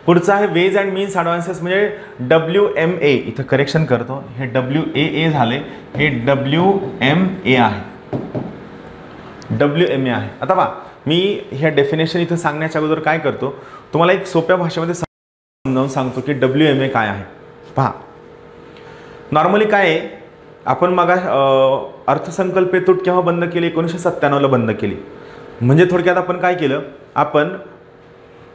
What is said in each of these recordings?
पुढचं आहे veg and means advances म्हणजे WMA, इथं करेक्शन करतो, हे WAA झाले, हे WMA आहे, WMA आहे. आता पहा मी ह्या डेफिनेशन इथं सांगण्याच्या अगोदर काय करतो, तुम्हाला एक सोप्या भाषेमध्ये समजावून सांगतो की WMA काय आहे. पहा नॉर्मली काय आहे, आपण मग अर्थसंकल्पीय तूट केव्हा बंद केली, 1997ला बंद केली. म्हणजे थोडक्यात आपण काय केलं, आपण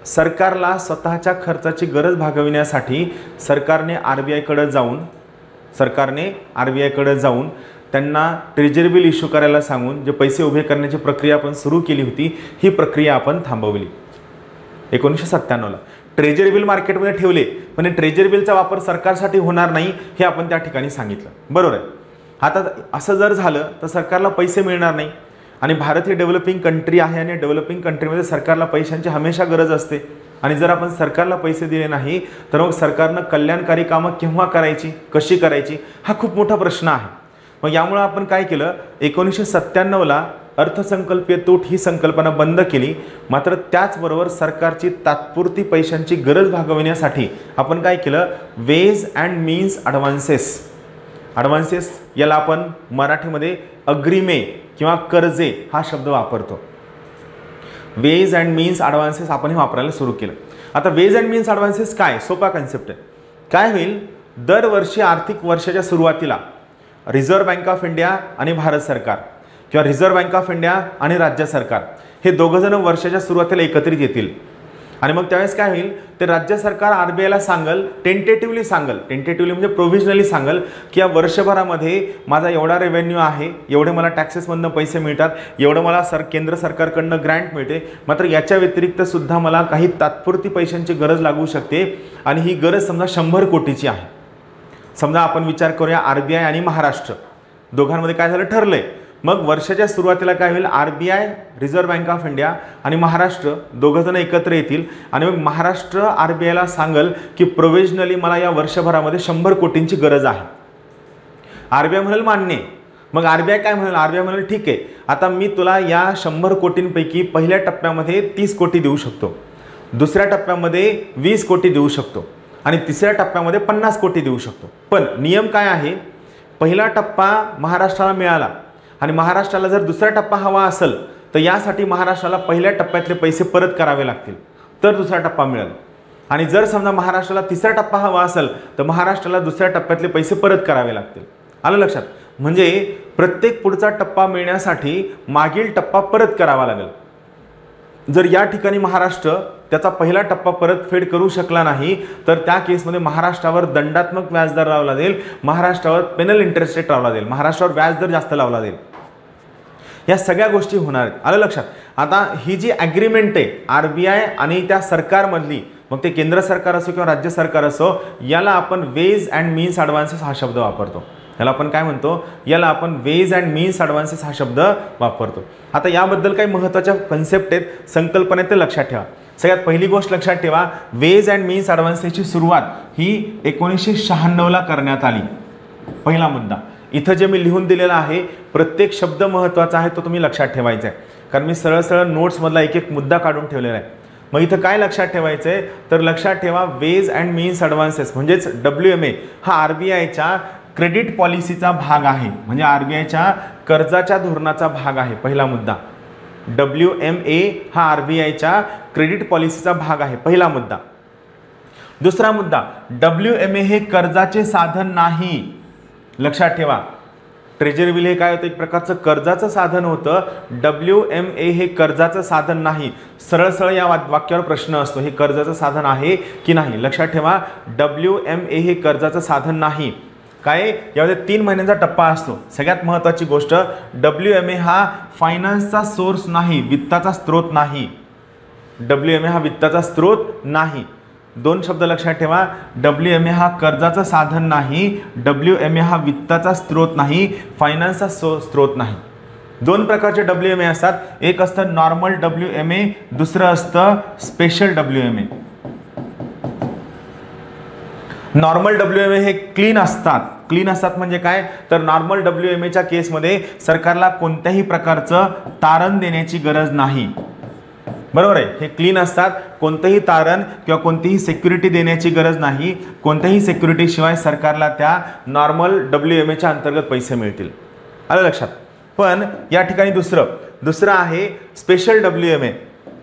सरकारला स्वतःच्या खर्चाची गरज भागविण्यासाठी सरकारने RBI कडे जाऊन त्यांना ट्रेजरी बिल इश्यू करायला सांगून जे पैसे उभे करण्याची प्रक्रिया आपण सुरू केली होती, ही प्रक्रिया आपण थांबवली 1997ला. ट्रेजरी बिल मार्केटमध्ये ठेवले, पण ट्रेजरी बिलचा वापर सरकारसाठी होणार नाही हे आपण त्या ठिकाणी सांगितलं, बरोबर आहे. आता असं जर झालं तर सरकारला पैसे मिळणार नाही, आणि भारत ही डेव्हलपिंग कंट्री आहे, आणि डेव्हलपिंग कंट्रीमध्ये सरकारला पैशांची हमेशा गरज असते. आणि जर आपण सरकारला पैसे दिले नाही तर मग सरकारनं कल्याणकारी कामं केव्हा करायची, कशी करायची, हा खूप मोठा प्रश्न आहे. मग यामुळे आपण काय केलं, 1997ला अर्थसंकल्पीय तूट ही संकल्पना बंद केली. मात्र त्याचबरोबर सरकारची तात्पुरती पैशांची गरज भागविण्यासाठी आपण काय केलं, वेज अँड मीन्स ॲडव्हान्सेस याला आपण मराठीमध्ये अग्रिमे किंवा कर्जे हा शब्द वापरतो. वेज अँड मीन्स ॲडव्हान्सेस आपण हे वापरायला सुरू केलं. आता वेज अँड मीन्स ॲडव्हान्सेस काय, सोपा कन्सेप्ट आहे. काय होईल, दरवर्षी आर्थिक वर्षाच्या सुरुवातीला रिझर्व्ह बँक ऑफ इंडिया आणि भारत सरकार किंवा रिझर्व्ह बँक ऑफ इंडिया आणि राज्य सरकार हे दोघंजण वर्षाच्या सुरुवातीला एकत्रित येतील. आणि मग त्यावेळेस काय होईल, ते राज्य सरकार RBIला सांगल, टेंटेटिव्हली म्हणजे प्रोव्हिजनली सांगल की या वर्षभरामध्ये माझा एवढा रेव्हेन्यू आहे, एवढे मला टॅक्सेसमधनं पैसे मिळतात, एवढं मला केंद्र सरकारकडनं ग्रँट मिळते, मात्र याच्या व्यतिरिक्त सुद्धा मला काही तात्पुरती पैशांची गरज लागू शकते. आणि ही गरज समजा 100 कोटीची आहे. समजा आपण विचार करूया RBI आणि महाराष्ट्र दोघांमध्ये काय झालं ठरलंय. मग वर्षाच्या सुरुवातीला काय होईल, RBI reserve bank of India आणि महाराष्ट्र दोघंजण एकत्र येतील आणि मग महाराष्ट्र RBIला सांगल की प्रोव्हिजनली मला या वर्षभरामध्ये 100 कोटींची गरज आहे. RBI म्हणाल मान्य. मग RBI काय म्हणाल, RBI म्हणाल ठीक आहे, आता मी तुला या 100 कोटींपैकी पहिल्या टप्प्यामध्ये 30 कोटी देऊ शकतो, दुसऱ्या टप्प्यामध्ये 20 कोटी देऊ शकतो आणि तिसऱ्या टप्प्यामध्ये 50 कोटी देऊ शकतो. पण नियम काय आहे, पहिला टप्पा महाराष्ट्राला मिळाला आणि महाराष्ट्राला जर दुसरा टप्पा हवा असेल तर यासाठी महाराष्ट्राला पहिल्या टप्प्यातले पैसे परत करावे लागतील तर दुसरा टप्पा मिळेल. आणि जर समजा महाराष्ट्राला तिसरा टप्पा हवा असेल तर महाराष्ट्राला दुसऱ्या टप्प्यातले पैसे परत करावे लागतील. आलं लक्षात. म्हणजे प्रत्येक पुढचा टप्पा मिळण्यासाठी मागील टप्पा परत करावा लागेल. जर या ठिकाणी महाराष्ट्र त्याचा पहिला टप्पा परतफेड करू शकला नाही तर त्या केसमध्ये महाराष्ट्रावर दंडात्मक व्याजदर लावला जाईल, महाराष्ट्रावर पेनल इंटरेस्ट रेट लावला जाईल, महाराष्ट्रावर व्याजदर जास्त लावला जाईल. या सगळ्या गोष्टी होणार आहेत. आलं लक्षात. आता ही जी ॲग्रीमेंट आहे RBI आणि त्या सरकारमधली, मग ते केंद्र सरकार असो किंवा राज्य सरकार असो, याला आपण वेज अँड मीन्स ॲडव्हान्सेस हा शब्द वापरतो. याला आपण काय म्हणतो, याला आपण वेज अँड मीन्स ॲडव्हान्सेस हा शब्द वापरतो. आता याबद्दल काही महत्त्वाच्या कन्सेप्ट आहेत, संकल्पना आहेत, ते लक्षात ठेवा. सगळ्यात पहिली गोष्ट लक्षात ठेवा, वेज अँड मीन्स ॲडव्हान्सेसची सुरुवात ही 1996ला करण्यात आली. पहिला मुद्दा इथं जे मी लिहून दिलेला आहे, प्रत्येक शब्द महत्त्वाचा आहे, तो तुम्ही लक्षात ठेवायचा आहे. कारण मी सरळ सरळ नोट्समधला एक एक मुद्दा काढून ठेवलेला आहे. मग इथं काय लक्षात ठेवायचं आहे, तर लक्षात ठेवा वेज अँड मीन्स ॲडव्हान्सेस म्हणजेच WMA हा RBIच्या क्रेडिट पॉलिसीचा भाग आहे, म्हणजे RBIच्या कर्जाच्या धोरणाचा भाग आहे. पहिला मुद्दा, WMA हा RBIच्या क्रेडिट पॉलिसीचा भाग आहे, पहिला मुद्दा. दुसरा मुद्दा, WMA हे कर्जाचे साधन नाही. लक्षात ठेवा, ट्रेजरी बिल हे काय होतं, एक प्रकारचं कर्जाचं साधन होतं. WMA हे कर्जाचं साधन नाही. सरळ सरळ या वाक्यावर प्रश्न असतो, हे कर्जाचं साधन आहे की नाही. लक्षात ठेवा, WMA हे कर्जाचं साधन नाही. काय, यामध्ये 3 महिन्यांचा टप्पा असतो. सगळ्यात महत्त्वाची गोष्ट, WMA हा फायनान्सचा सोर्स नाही, वित्ताचा स्रोत नाही. WMA हा वित्ताचा स्रोत नाही. 2 शब्द लक्षात ठेवा, WMA हा कर्जाचं साधन नाही, WMA हा वित्ताचा स्रोत नाही, फायनान्सचा स्रोत नाही. 2 प्रकारचे WMA असतात, एक असतं नॉर्मल WMA, दुसरं असतं स्पेशल WMA. नॉर्मल WMA हे क्लीन असतात. क्लीन असतात म्हणजे काय, तर नॉर्मल WMAच्या केसमध्ये सरकारला कोणत्याही प्रकारचं तारण देण्याची गरज नाही. बरोबर आहे, हे क्लीन असतात, कोणतंही तारण किंवा कोणतीही सिक्युरिटी देण्याची गरज नाही, कोणत्याही सिक्युरिटी शिवाय सरकारला त्या नॉर्मल WMAच्या अंतर्गत पैसे मिळतील. आलं लक्षात. पण या ठिकाणी दुसरं आहे स्पेशल WMA.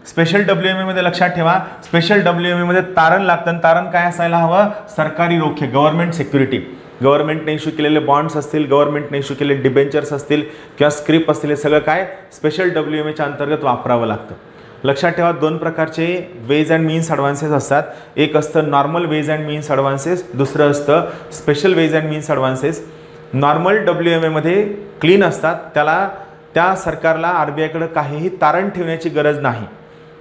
स्पेशल WMA मध्ये लक्षात ठेवा, स्पेशल WMA मध्ये तारण लागतं. तारण काय असायला हवं? सरकारी रोखे, गव्हर्नमेंट सिक्युरिटी. गव्हर्नमेंटने इश्यू केलेले बॉन्ड्स असतील, गव्हर्नमेंटने इश्यू केलेले डिबेंचर्स असतील किंवा स्क्रिप्ट असतील, हे सगळं काय स्पेशल WMAच्या अंतर्गत वापरावं लागतं. लक्षात ठेवा, 2 प्रकारचे वेज अँड मीन्स ॲडव्हान्सेस असतात. एक असतं normal ways and means advances, दुसरं असतं special ways and means advances. Normal WMA मध्ये क्लीन असतात, त्या सरकारला RBIकडे काहीही तारण ठेवण्याची गरज नाही.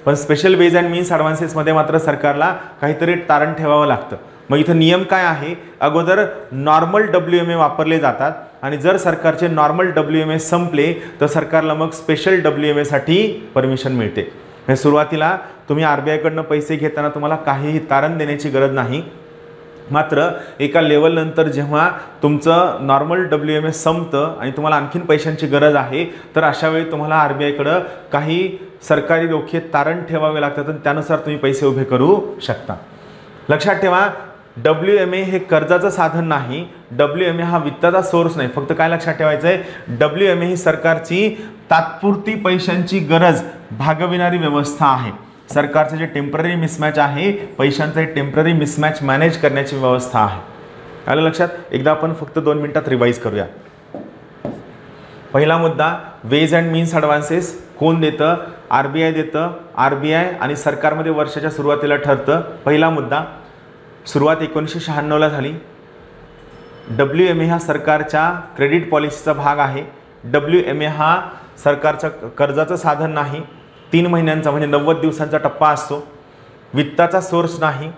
पण स्पेशल वेज अँड मीन्स ॲडव्हान्सेसमध्ये मात्र सरकारला काहीतरी तारण ठेवावं लागतं. मग इथं नियम काय आहे? अगोदर नॉर्मल WMA वापरले जातात आणि जर सरकारचे नॉर्मल WMA संपले तर सरकारला मग स्पेशल WMA साठी परमिशन मिळते. म्हणजे सुरुवातीला तुम्ही RBIकडनं पैसे घेताना तुम्हाला काहीही तारण देण्याची गरज नाही. मात्र एका लेवलनंतर जेव्हा तुमचं नॉर्मल WMA संपतं आणि तुम्हाला आणखीन पैशांची गरज आहे तर अशा वेळी तुम्हाला RBIकडं काही सरकारी रोखे तारण ठेवावे लागतात आणि त्यानुसार तुम्ही पैसे उभे करू शकता. लक्षात ठेवा, WMA हे कर्जाचं साधन नाही, WMA हा वित्ताचा सोर्स नाही. फक्त काय लक्षात ठेवायचं आहे? WMA ही सरकारची तात्पुरती पैशांची गरज भागविणारी व्यवस्था आहे. सरकारचे जे टेम्पररी मिसमॅच आहे, पैशांचं टेम्पररी मिसमॅच मॅनेज करण्याची व्यवस्था आहे. आलं लक्षात. एकदा आपण फक्त 2 मिनिटात रिवाईज करूया. पहिला मुद्दा, वेज अँड मीन्स ॲडव्हान्सेस कोण देतं? RBI देतं. RBI आणि सरकारमध्ये वर्षाच्या सुरुवातीला ठरतं. पहिला मुद्दा. सुरुवात 1996ला झाली. WMA हा सरकारच्या क्रेडिट पॉलिसीचा भाग आहे. WMA हा सरकारच्या कर्जाचं साधन नाही. 3 महिन्यांचा म्हणजे 90 दिवसांचा टप्पा असतो. वित्ताचा सोर्स नाही.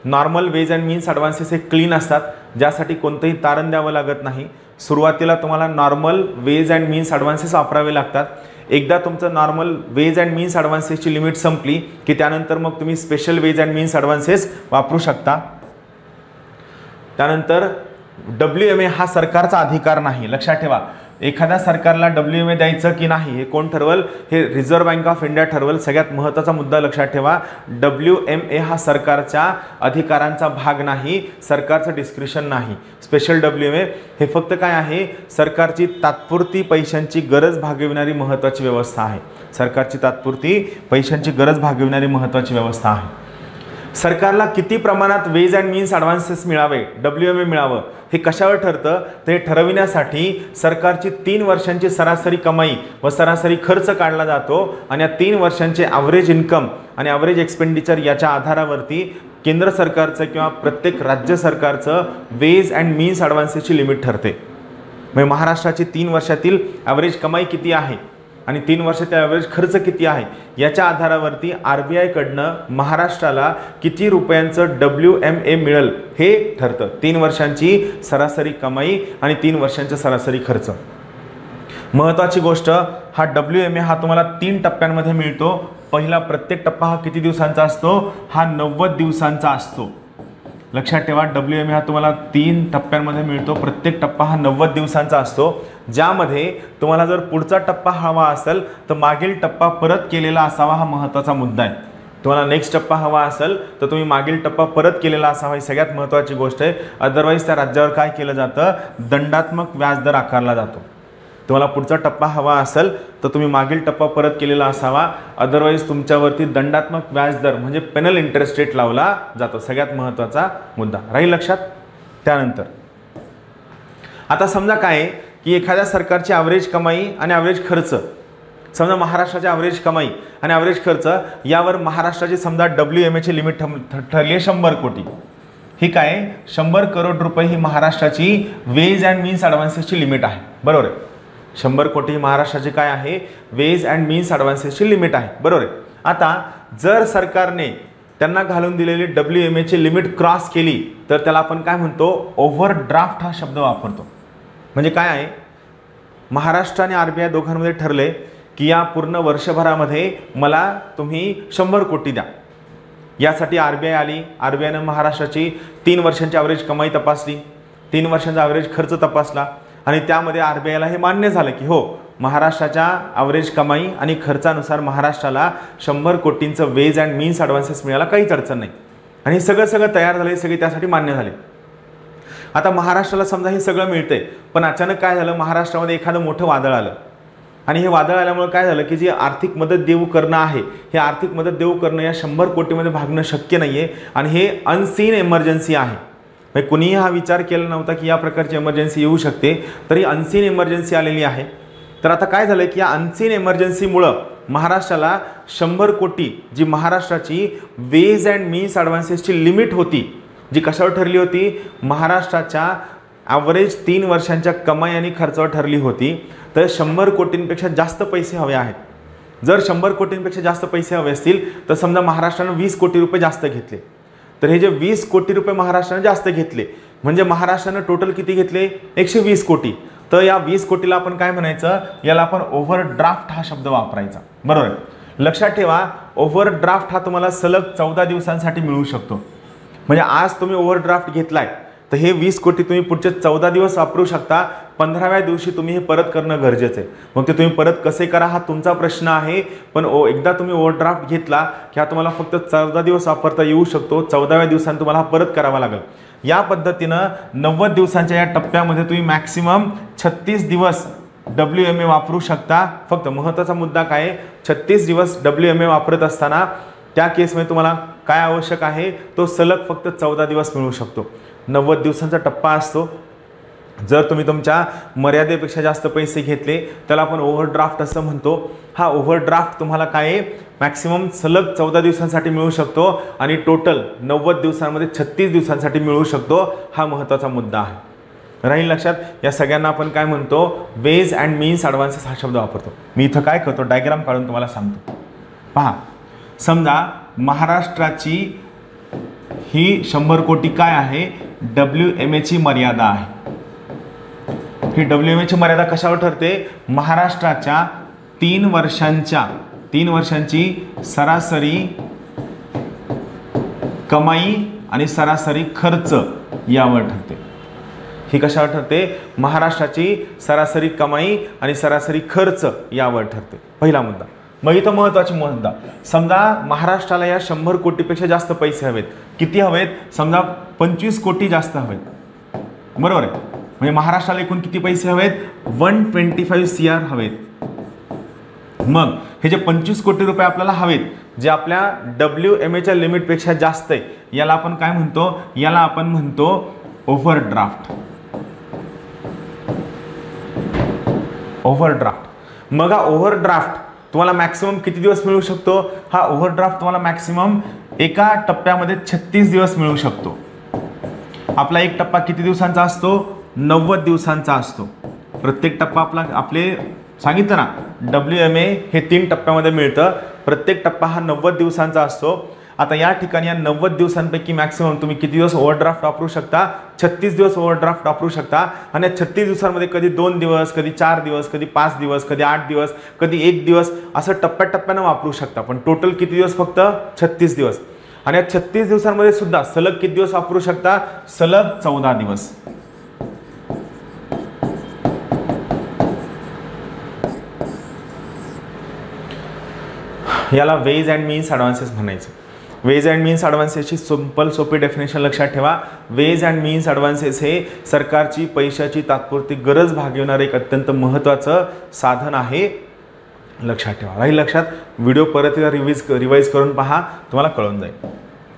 Normal ways and means advances हे क्लीन असतात, ज्यासाठी कोणतंही तारण द्यावं लागत नाही. सुरुवातीला तुम्हाला normal ways and means advances वापरावे लागतात. एकदा तुमचं नॉर्मल वेज अँड मीन्स ॲडव्हान्सेसची लिमिट संपली की त्यानंतर मग तुम्ही special ways and means advances वापरू शकता. त्यानंतर WMA हा सरकारचा अधिकार नाही. लक्षात ठेवा, एखाद्या सरकारला WMA द्यायचं की नाही हे कोण ठरवल? हे रिझर्व्ह बँक ऑफ इंडिया ठरवल. सगळ्यात महत्त्वाचा मुद्दा लक्षात ठेवा, WMA हा सरकारच्या अधिकारांचा भाग नाही, सरकारचं डिस्क्रिशन नाही. स्पेशल WMA हे फक्त काय आहे? सरकारची तात्पुरती पैशांची गरज भागविणारी महत्त्वाची व्यवस्था आहे. सरकारची तात्पुरती पैशांची गरज भागविणारी महत्त्वाची व्यवस्था आहे. सरकारला किती प्रमाणात वेज अँड मीन्स ॲडव्हान्सेस मिळावे, WMA मिळावं, हे कशावर ठरतं? ते ठरविण्यासाठी सरकारची 3 वर्षांची सरासरी कमाई व सरासरी खर्च काढला जातो आणि या 3 वर्षांचे ॲव्हरेज इन्कम आणि ॲव्हरेज एक्सपेंडिचर याच्या आधारावरती केंद्र सरकारचं किंवा प्रत्येक राज्य सरकारचं वेज अँड मीन्स ॲडव्हान्सेसची लिमिट ठरते. म्हणजे महाराष्ट्राची 3 वर्षातील ॲव्हरेज कमाई किती आहे आणि 3 वर्षाचा ॲव्हरेज खर्च किती आहे याच्या आधारावरती RBIकडनं महाराष्ट्राला किती रुपयांचं WMA मिळेल हे ठरतं. 3 वर्षांची सरासरी कमाई आणि 3 वर्षांचा सरासरी खर्च. महत्त्वाची गोष्ट, हा WMA हा तुम्हाला 3 टप्प्यांमध्ये मिळतो. पहिला प्रत्येक टप्पा हा किती दिवसांचा असतो? हा 90 दिवसांचा असतो. लक्षात ठेवा, WMA हा तुम्हाला 3 टप्प्यांमध्ये मिळतो. प्रत्येक टप्पा हा 90 दिवसांचा असतो, ज्यामध्ये तुम्हाला जर पुढचा टप्पा हवा असेल तर मागील टप्पा परत केलेला असावा. हा महत्त्वाचा मुद्दा आहे. तुम्हाला नेक्स्ट टप्पा हवा असेल तर तुम्ही मागील टप्पा परत केलेला असावा, ही सगळ्यात महत्त्वाची गोष्ट आहे. अदरवाईज त्या राज्यावर काय केलं जातं? दंडात्मक व्याजदर आकारला जातो. तुम्हाला पुढचा टप्पा हवा असेल तर तुम्ही मागील टप्पा परत केलेला असावा, अदरवाईज तुमच्यावरती दंडात्मक व्याजदर म्हणजे पेनल इंटरेस्ट रेट लावला जातो. सगळ्यात महत्त्वाचा मुद्दा राहील लक्षात. त्यानंतर आता समजा काय की एखाद्या सरकारची ॲव्हरेज कमाई आणि ॲव्हरेज खर्च, समजा महाराष्ट्राची ॲव्हरेज कमाई आणि ॲव्हरेज खर्च यावर महाराष्ट्राची समजा WMAची लिमिट ठरली आहे 100 कोटी. ही काय 100 करोड रुपये ही महाराष्ट्राची वेज अँड मीन्स ॲडव्हान्सेसची लिमिट आहे. बरोबर आहे. 100 कोटी महाराष्ट्राची काय आहे? वेज अँड मीन्स ॲडव्हान्सेसची लिमिट आहे. बरोबर आहे. आता जर सरकारने त्यांना घालून दिलेली WMAची लिमिट क्रॉस केली तर त्याला आपण काय म्हणतो? ओव्हरड्राफ्ट हा शब्द वापरतो. म्हणजे काय आहे? महाराष्ट्र आणि RBI दोघांमध्ये ठरले की या पूर्ण वर्षभरामध्ये मला तुम्ही 100 कोटी द्या. यासाठी RBI आली. RBIनं महाराष्ट्राची 3 वर्षांची ॲव्हरेज कमाई तपासली, 3 वर्षांचा ॲव्हरेज खर्च तपासला आणि त्यामध्ये RBIला हे मान्य झालं की हो महाराष्ट्राच्या ॲव्हरेज कमाई आणि खर्चानुसार महाराष्ट्राला 100 कोटींचं वेज अँड मीन्स ॲडव्हान्सेस मिळायला काहीच अडचण नाही आणि हे सगळं तयार झाले, सगळे त्यासाठी मान्य झाले. आता महाराष्ट्राला समजा हे सगळं मिळतंय, पण अचानक काय झालं, महाराष्ट्रामध्ये एखादं मोठं वादळ आलं आणि हे वादळ आल्यामुळे काय झालं की जी आर्थिक मदत देऊ करणं आहे, हे आर्थिक मदत देऊ करणं या 100 कोटीमध्ये भागणं शक्य नाही आहे आणि हे अनसीन एमर्जन्सी आहे. म्हणजे कुणीही हा विचार केला नव्हता की या प्रकारची एमर्जन्सी येऊ शकते, तरी अनसीन एमर्जन्सी आलेली आहे. तर आता काय झालं की या अनसीन एमर्जन्सीमुळं महाराष्ट्राला 100 कोटी जी महाराष्ट्राची वेज अँड मीन्स ॲडव्हान्सेसची लिमिट होती, जी कशावर ठरली होती, महाराष्ट्राच्या ॲव्हरेज 3 वर्षांच्या कमाई आणि खर्चावर ठरली होती. तर 100 कोटींपेक्षा जास्त पैसे हवे आहेत. जर 100 कोटींपेक्षा जास्त पैसे हवे असतील तर समजा महाराष्ट्रानं 20 कोटी रुपये जास्त घेतले, तर हे जे 20 कोटी रुपये महाराष्ट्रानं जास्त घेतले म्हणजे महाराष्ट्रानं टोटल किती घेतले, 120 कोटी. तर या 20 कोटीला आपण काय म्हणायचं, याला आपण ओव्हरड्राफ्ट हा शब्द वापरायचा. बरोबर आहे. लक्षात ठेवा, ओव्हरड्राफ्ट हा तुम्हाला सलग 14 दिवसांसाठी मिळू शकतो. म्हणजे आज तुम्ही ओव्हरड्राफ्ट घेतलाय तर हे 20 कोटी तुम्ही पुढचे 14 दिवस वापरू शकता. 15व्या दिवशी तुम्ही हे परत करणं गरजेचं आहे. मग ते तुम्ही परत कसे करा हा तुमचा प्रश्न आहे, पण एकदा तुम्ही ओव्हरड्राफ्ट घेतला की हा तुम्हाला फक्त 14 दिवस वापरता येऊ शकतो. 14व्या दिवसांनी तुम्हाला हा परत करावा लागेल. या पद्धतीनं 90 दिवसांच्या या टप्प्यामध्ये तुम्ही मॅक्सिमम 36 दिवस WMA वापरू शकता. फक्त महत्त्वाचा मुद्दा काय आहे, 36 दिवस WMA वापरत असताना त्या केसमध्ये तुम्हाला काय आवश्यक आहे, तो सलग फक्त 14 दिवस मिळू शकतो. 90 दिवसांचा टप्पा असतो. जर तुम्ही तुमच्या मर्यादेपेक्षा जास्त पैसे घेतले त्याला आपण ओव्हरड्राफ्ट असं म्हणतो. हा ओव्हरड्राफ्ट तुम्हाला काय आहे, मॅक्सिमम सलग 14 दिवसांसाठी मिळू शकतो आणि टोटल 90 दिवसांमध्ये 36 दिवसांसाठी मिळू शकतो. हा महत्त्वाचा मुद्दा आहे, राहील लक्षात. या सगळ्यांना आपण काय म्हणतो, वेज अँड मीन्स ॲडव्हान्सेस हा शब्द वापरतो. मी इथं काय करतो, डायग्राम काढून तुम्हाला सांगतो. पहा, समजा महाराष्ट्राची ही 100 कोटी काय आहे, WMA ची मर्यादा आहे. ही WMA ची मर्यादा कशावर ठरते, महाराष्ट्राच्या 3 वर्षांची सरासरी कमाई आणि सरासरी खर्च यावर ठरते. ही कशावर ठरते, महाराष्ट्राची सरासरी कमाई आणि सरासरी खर्च यावर ठरते. पहिला मुद्दा. मग इथं महत्त्वाचा मुद्दा, समजा महाराष्ट्राला या 100 कोटीपेक्षा जास्त पैसे हवेत. किती हवेत, समजा 25 कोटी जास्त हवेत. बरोबर आहे. म्हणजे महाराष्ट्राला एकूण किती पैसे हवेत, 125 CR हवेत. मग हे जे 25 कोटी रुपये आपल्याला हवेत, जे आपल्या WMAच्या लिमिटपेक्षा जास्त आहे, याला आपण काय म्हणतो, याला आपण म्हणतो ओव्हरड्राफ्ट. ओव्हरड्राफ्ट. मग हा ओव्हरड्राफ्ट तुम्हाला मॅक्सिमम किती दिवस मिळू शकतो, हा ओव्हरड्राफ्ट तुम्हाला मॅक्सिमम एका टप्प्यामध्ये 36 दिवस मिळू शकतो. आपला एक टप्पा किती दिवसांचा असतो, 90 दिवसांचा असतो. प्रत्येक टप्पा आपले सांगितलं ना, WMA हे 3 टप्प्यामध्ये मिळतं. प्रत्येक टप्पा हा 90 दिवसांचा असतो. आता या ठिकाणी या 90 दिवसांपैकी मॅक्सिमम तुम्ही किती दिवस ओव्हरड्राफ्ट वापरू शकता, 36 दिवस ओव्हरड्राफ्ट वापरू शकता. आणि या 36 दिवसांमध्ये कधी 2 दिवस, कधी 4 दिवस, कधी 5 दिवस, कधी 8 दिवस, कधी 1 दिवस असं टप्प्याटप्प्यानं वापरू शकता. पण टोटल किती दिवस, फक्त 36 दिवस. आणि या 36 दिवसांमध्ये सुद्धा सलग किती दिवस वापरू शकता, सलग 14 दिवस. याला वेज अँड मीन्स ॲडव्हान्सेस म्हणायचं. वेज अँड मीन्स ॲडव्हान्सेसची सोपी डेफिनेशन लक्षात ठेवा. वेज अँड मीन्स ॲडव्हान्सेस हे सरकारची पैशाची तात्पुरती गरज भागवणारं एक अत्यंत महत्त्वाचं साधन आहे. लक्षात ठेवा, राहील लक्षात. व्हिडिओ परत एकदा रिवाइज करून पहा, तुम्हाला कळून जाईल.